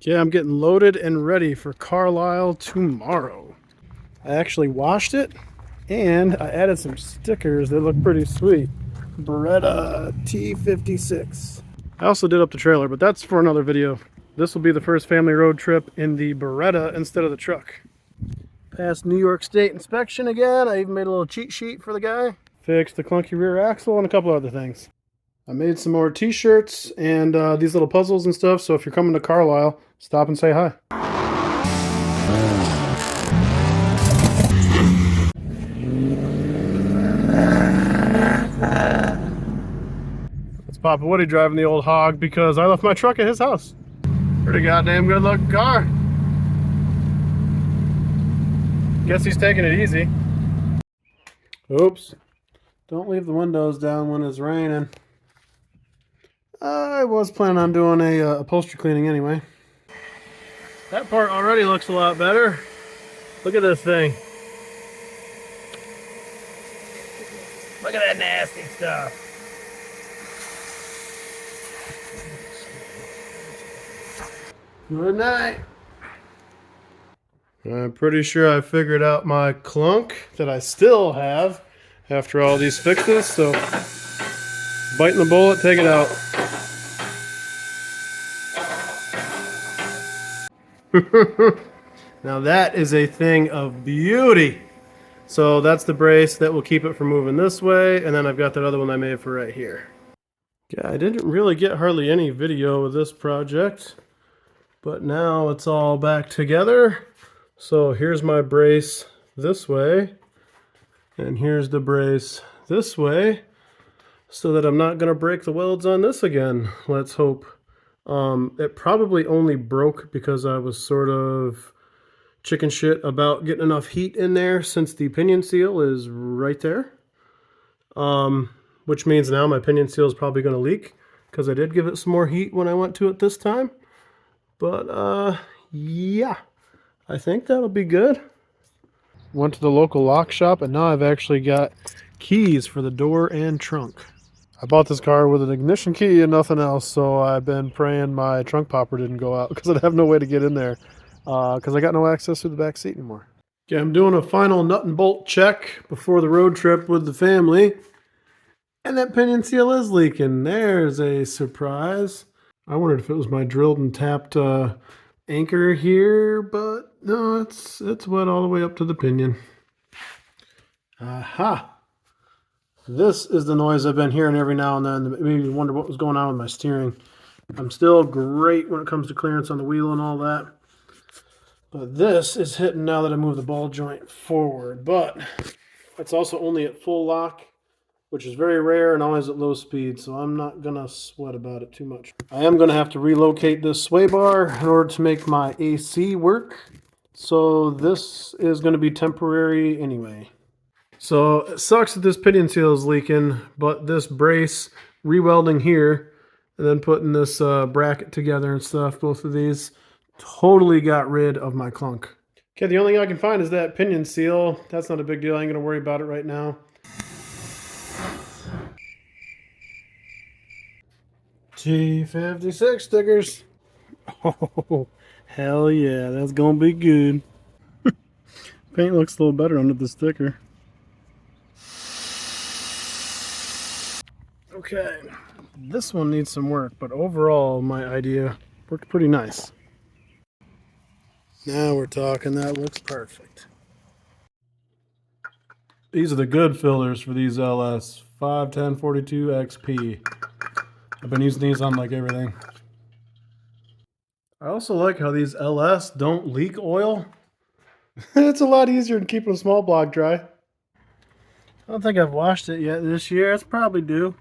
Yeah, I'm getting loaded and ready for Carlisle tomorrow. I actually washed it and I added some stickers that look pretty sweet. Beretta T56. I also did up the trailer, but that's for another video. This will be the first family road trip in the Beretta instead of the truck. Passed New York State inspection again. I even made a little cheat sheet for the guy. Fixed the clunky rear axle and a couple other things. I made some more t-shirts and these little puzzles and stuff, so if you're coming to Carlisle, stop and say hi. It's Papa Woody driving the old hog because I left my truck at his house. Pretty goddamn good looking car. Guess he's taking it easy. Oops. Don't leave the windows down when it's raining. I was planning on doing a upholstery cleaning anyway. That part already looks a lot better. Look at this thing. Look at that nasty stuff. Good night. I'm pretty sure I figured out my clunk that I still have after all these fixes, so biting the bullet, take it out. Now that is a thing of beauty. So that's the brace that will keep it from moving this way, and then I've got that other one I made for right here. Yeah, I didn't really get hardly any video with this project, but now it's all back together. So here's my brace this way, and here's the brace this way, so that I'm not going to break the welds on this again, let's hope. It probably only broke because I was sort of chicken shit about getting enough heat in there, since the pinion seal is right there. Which means now my pinion seal is probably going to leak, because I did give it some more heat when I went to it this time. But yeah, I think that'll be good. Went to the local lock shop, and now I've actually got keys for the door and trunk. I bought this car with an ignition key and nothing else, so I've been praying my trunk popper didn't go out, because I'd have no way to get in there, because I got no access to the back seat anymore. Okay, I'm doing a final nut and bolt check before the road trip with the family, and that pinion seal is leaking. There's a surprise. I wondered if it was my drilled and tapped anchor here, but no, it's wet all the way up to the pinion. Aha! This is the noise I've been hearing every now and then that made me wonder what was going on with my steering. I'm still great when it comes to clearance on the wheel and all that, but this is hitting now that I move the ball joint forward. But it's also only at full lock, which is very rare and always at low speed, so I'm not going to sweat about it too much. I am going to have to relocate this sway bar in order to make my AC work, so this is going to be temporary anyway. So it sucks that this pinion seal is leaking, but this brace, re-welding here, and then putting this bracket together and stuff, both of these, totally got rid of my clunk. Okay, the only thing I can find is that pinion seal. That's not a big deal. I ain't going to worry about it right now. T56 stickers. Oh, hell yeah, that's going to be good. Paint looks a little better under the sticker. Okay, this one needs some work, but overall my idea worked pretty nice. Now we're talking. That looks perfect. These are the good fillers for these LS 51042 XP. I've been using these on like everything. I also like how these LS don't leak oil. It's a lot easier than keeping a small block dry. I don't think I've washed it yet this year. It's probably due.